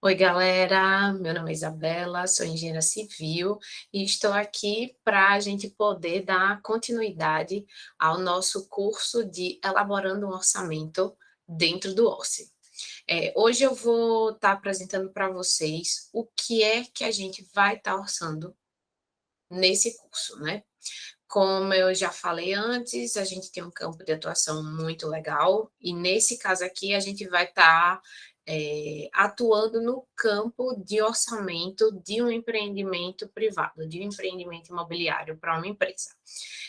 Oi, galera. Meu nome é Isabela, sou engenheira civil e estou aqui para a gente poder dar continuidade ao nosso curso de Elaborando um Orçamento dentro do ORCE. Hoje eu vou estar apresentando para vocês o que é que a gente vai estar orçando nesse curso, né? Como eu já falei antes, a gente tem um campo de atuação muito legal, e nesse caso aqui a gente vai estar atuando no campo de orçamento de um empreendimento privado, de um empreendimento imobiliário para uma empresa.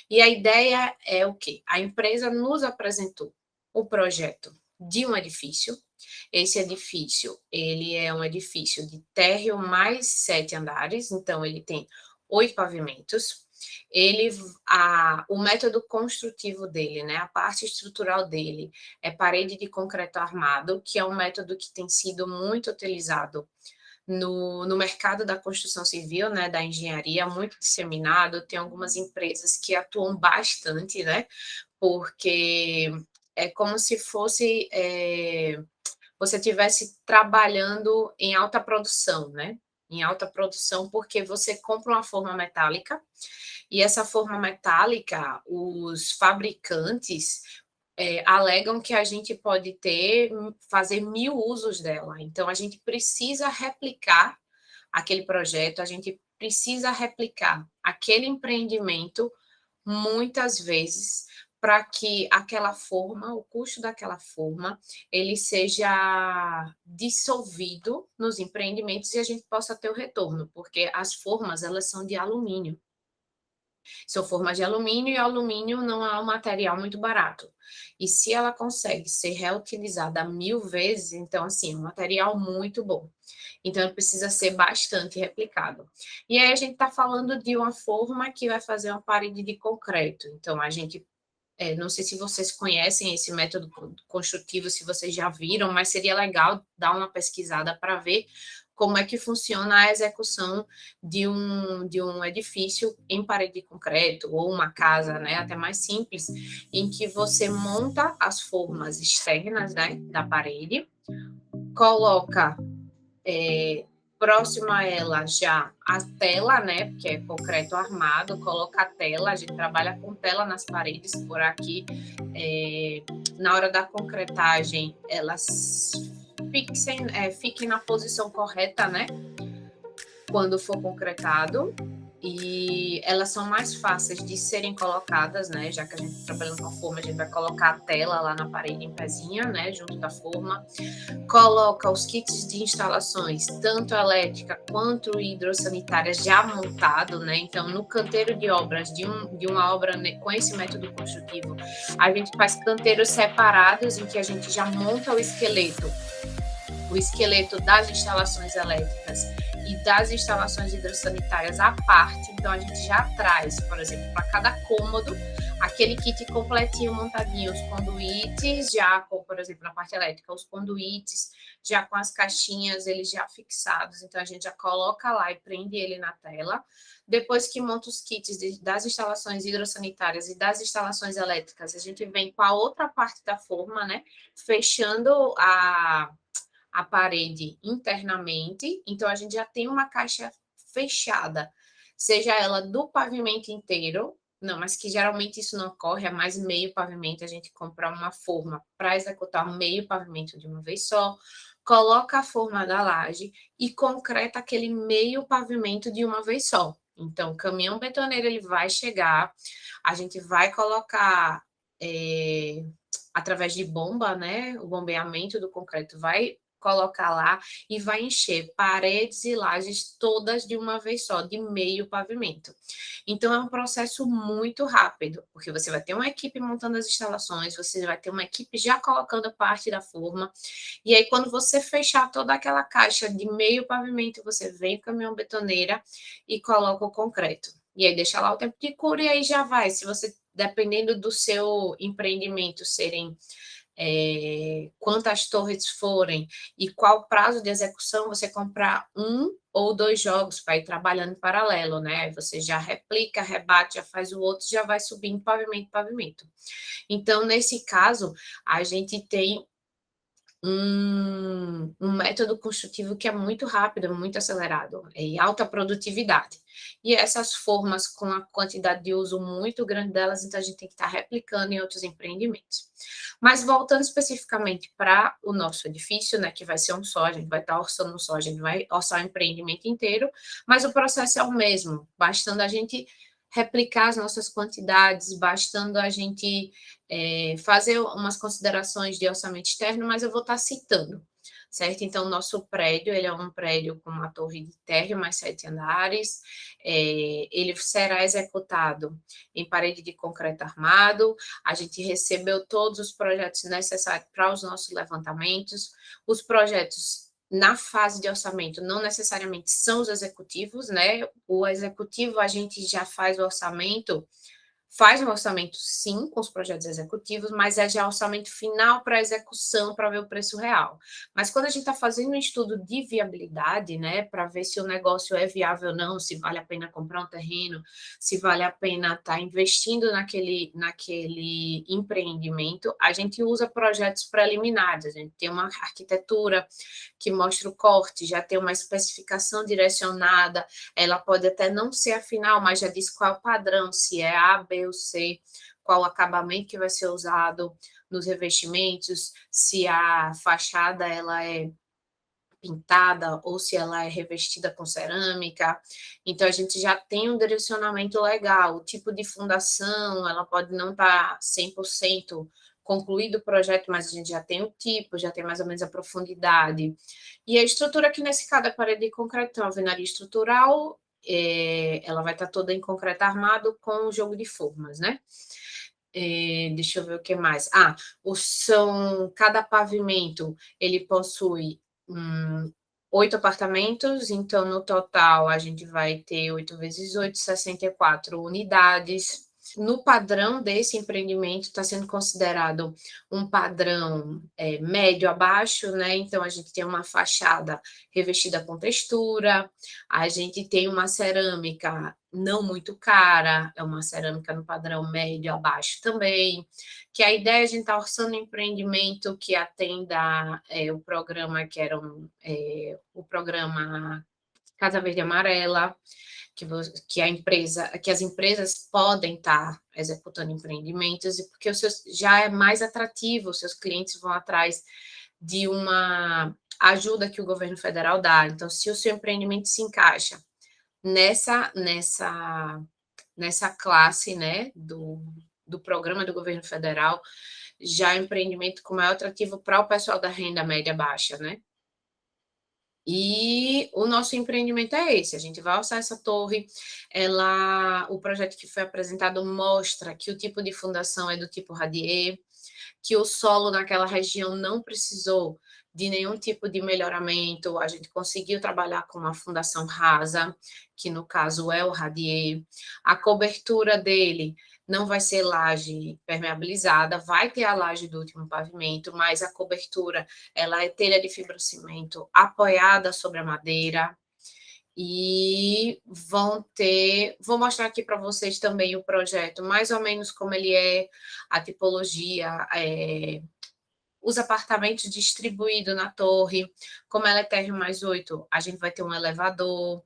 E a ideia é o quê? A empresa nos apresentou o projeto de um edifício. Esse edifício, ele é um edifício de térreo mais 7 andares, então ele tem 8 pavimentos. O método construtivo dele, né, a parte estrutural dele é parede de concreto armado, que é um método que tem sido muito utilizado no mercado da construção civil, né, da engenharia, muito disseminado. Tem algumas empresas que atuam bastante, né, porque é como se fosse você estivesse trabalhando em alta produção, né? Em alta produção, porque você compra uma forma metálica e essa forma metálica, os fabricantes alegam que a gente pode fazer 1000 usos dela. Então, a gente precisa replicar aquele projeto, a gente precisa replicar aquele empreendimento muitas vezes para que aquela forma, o custo daquela forma, ele seja dissolvido nos empreendimentos e a gente possa ter o retorno, porque as formas, elas são de alumínio. São formas de alumínio e o alumínio não é um material muito barato. E se ela consegue ser reutilizada 1000 vezes, então, assim, é um material muito bom. Então, ele precisa ser bastante replicado. E aí, a gente está falando de uma forma que vai fazer uma parede de concreto. Então, a gente não sei se vocês conhecem esse método construtivo, se vocês já viram, mas seria legal dar uma pesquisada para ver como é que funciona a execução de um edifício em parede de concreto, ou uma casa, né, até mais simples, em que você monta as formas externas, né, da parede, coloca próximo a ela já a tela, né, que é concreto armado, coloca a tela, a gente trabalha com tela nas paredes por aqui. Na hora da concretagem, elas fiquem na posição correta, né, quando for concretado, e elas são mais fáceis de serem colocadas, né? Já que a gente está trabalhando com a forma, a gente vai colocar a tela lá na parede em pezinha, né? Junto da forma. Coloca os kits de instalações, tanto elétrica quanto hidrossanitária, já montado, né? Então, no canteiro de obras de uma obra, né, com esse método construtivo, a gente faz canteiros separados em que a gente já monta o esqueleto das instalações elétricas e das instalações hidrossanitárias à parte. Então, a gente já traz, por exemplo, para cada cômodo, aquele kit completinho montadinho, os conduítes, já com, por exemplo, na parte elétrica, os conduítes, já com as caixinhas, eles já fixados. Então, a gente já coloca lá e prende ele na tela. Depois que monta os kits das instalações hidrossanitárias e das instalações elétricas, a gente vem com a outra parte da forma, né? Fechando a parede internamente, então a gente já tem uma caixa fechada, seja ela do pavimento inteiro, não, mas que geralmente isso não ocorre, é mais meio pavimento, a gente compra uma forma para executar meio pavimento de uma vez só, coloca a forma da laje e concreta aquele meio pavimento de uma vez só. Então, o caminhão betoneiro ele vai chegar, a gente vai colocar através de bomba, né? O bombeamento do concreto vai colocar lá e vai encher paredes e lajes todas de uma vez só, de meio pavimento. Então, é um processo muito rápido, porque você vai ter uma equipe montando as instalações, você vai ter uma equipe já colocando parte da forma, e aí, quando você fechar toda aquela caixa de meio pavimento, você vem o caminhão betoneira e coloca o concreto. E aí, deixa lá o tempo de cura e aí já vai. Se você, dependendo do seu empreendimento, serem quantas torres forem e qual prazo de execução, você comprar 1 ou 2 jogos para ir trabalhando em paralelo, né? Você já replica, rebate, já faz o outro, já vai subindo pavimento, pavimento. Então, nesse caso, a gente tem um método construtivo que é muito rápido, muito acelerado, e alta produtividade. E essas formas, com a quantidade de uso muito grande delas, então a gente tem que estar replicando em outros empreendimentos. Mas voltando especificamente para o nosso edifício, né, que vai ser um só, a gente vai estar orçando um só, a gente vai orçar o empreendimento inteiro, mas o processo é o mesmo, bastando a gente replicar as nossas quantidades, bastando a gente fazer umas considerações de orçamento externo, mas eu vou estar citando, certo? Então, o nosso prédio, ele é um prédio com uma torre de térreo, mais 7 andares, ele será executado em parede de concreto armado, a gente recebeu todos os projetos necessários para os nossos levantamentos, os projetos na fase de orçamento não necessariamente são os executivos, né? O executivo a gente já faz um orçamento sim com os projetos executivos, mas é já orçamento final para execução, para ver o preço real. Mas quando a gente está fazendo um estudo de viabilidade, né, para ver se o negócio é viável ou não, se vale a pena comprar um terreno, se vale a pena estar investindo naquele empreendimento, a gente usa projetos preliminares, a gente tem uma arquitetura que mostra o corte, já tem uma especificação direcionada, ela pode até não ser a final, mas já diz qual é o padrão, se é A, B ou C, qual o acabamento que vai ser usado nos revestimentos, se a fachada ela é pintada ou se ela é revestida com cerâmica. Então a gente já tem um direcionamento legal, o tipo de fundação, ela pode não estar 100% concluído o projeto, mas a gente já tem o tipo, já tem mais ou menos a profundidade. E a estrutura aqui nesse caso é parede de concreto, é uma alvenaria estrutural, ela vai estar toda em concreto armado com o jogo de formas, né? Deixa eu ver o que mais. Cada pavimento ele possui 8 apartamentos, então no total a gente vai ter 8 vezes 8, 64 unidades. No padrão desse empreendimento está sendo considerado um padrão médio a baixo, né? Então a gente tem uma fachada revestida com textura, a gente tem uma cerâmica não muito cara, é uma cerâmica no padrão médio a baixo também, que a ideia é a gente estar orçando um empreendimento que atenda o programa o programa Casa Verde e Amarela, que as empresas podem estar executando empreendimentos, e porque já é mais atrativo, os seus clientes vão atrás de uma ajuda que o governo federal dá. Então, se o seu empreendimento se encaixa nessa, nessa, nessa classe, né, do programa do governo federal, já é um empreendimento com maior atrativo para o pessoal da renda média baixa, né? E o nosso empreendimento é esse, a gente vai alçar essa torre, o projeto que foi apresentado mostra que o tipo de fundação é do tipo radier, que o solo naquela região não precisou de nenhum tipo de melhoramento, a gente conseguiu trabalhar com uma fundação rasa, que no caso é o radier, a cobertura dele não vai ser laje permeabilizada, vai ter a laje do último pavimento, mas a cobertura ela é telha de fibrocimento apoiada sobre a madeira, e vou mostrar aqui para vocês também o projeto, mais ou menos como ele é, a tipologia, os apartamentos distribuídos na torre, como ela é térreo mais 8, a gente vai ter um elevador.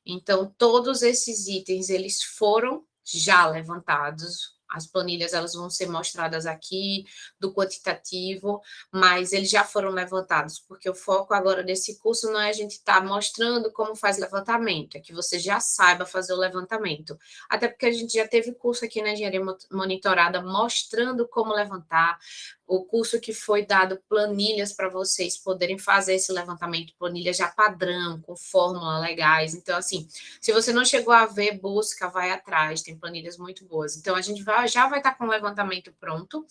Então, todos esses itens, eles foram já levantados. As planilhas elas vão ser mostradas aqui do quantitativo, mas eles já foram levantados, porque o foco agora desse curso não é a gente estar mostrando como faz levantamento, é que você já saiba fazer o levantamento. Até porque a gente já teve curso aqui na Engenharia Monitorada mostrando como levantar, o curso que foi dado planilhas para vocês poderem fazer esse levantamento, planilhas já padrão, com fórmula legais. Então, assim, se você não chegou a ver, busca, vai atrás, tem planilhas muito boas. Então, a gente já vai estar com o levantamento pronto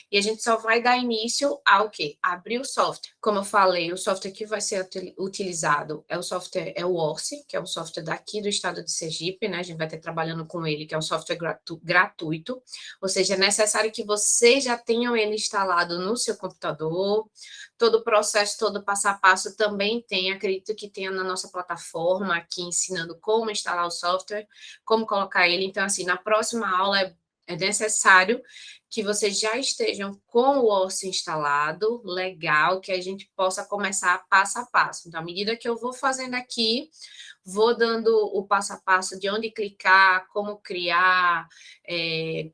e a gente só vai dar início ao quê? Abrir o software. Como eu falei, o software que vai ser utilizado é o Orce, que é um software daqui do estado de Sergipe, né? A gente vai estar trabalhando com ele, que é um software gratuito, ou seja, é necessário que vocês já tenham ele instalado no seu computador, todo o processo, todo o passo a passo também tem, acredito que tenha na nossa plataforma aqui ensinando como instalar o software, como colocar ele. Então, assim, na próxima aula É necessário que vocês já estejam com o OSSO instalado, legal, que a gente possa começar passo a passo. Então, à medida que eu vou fazendo aqui, vou dando o passo a passo de onde clicar, como criar,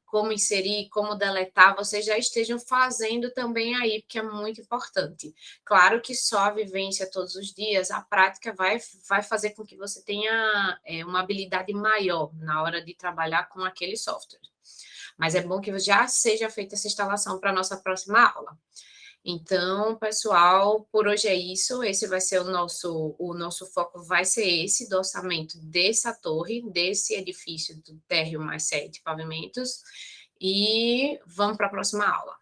como inserir, como deletar, vocês já estejam fazendo também aí, porque é muito importante. Claro que só a vivência todos os dias, a prática vai fazer com que você tenha uma habilidade maior na hora de trabalhar com aquele software. Mas é bom que já seja feita essa instalação para a nossa próxima aula. Então, pessoal, por hoje é isso. Esse vai ser o nosso foco vai ser esse, do orçamento dessa torre, desse edifício do térreo mais 7 pavimentos. E vamos para a próxima aula.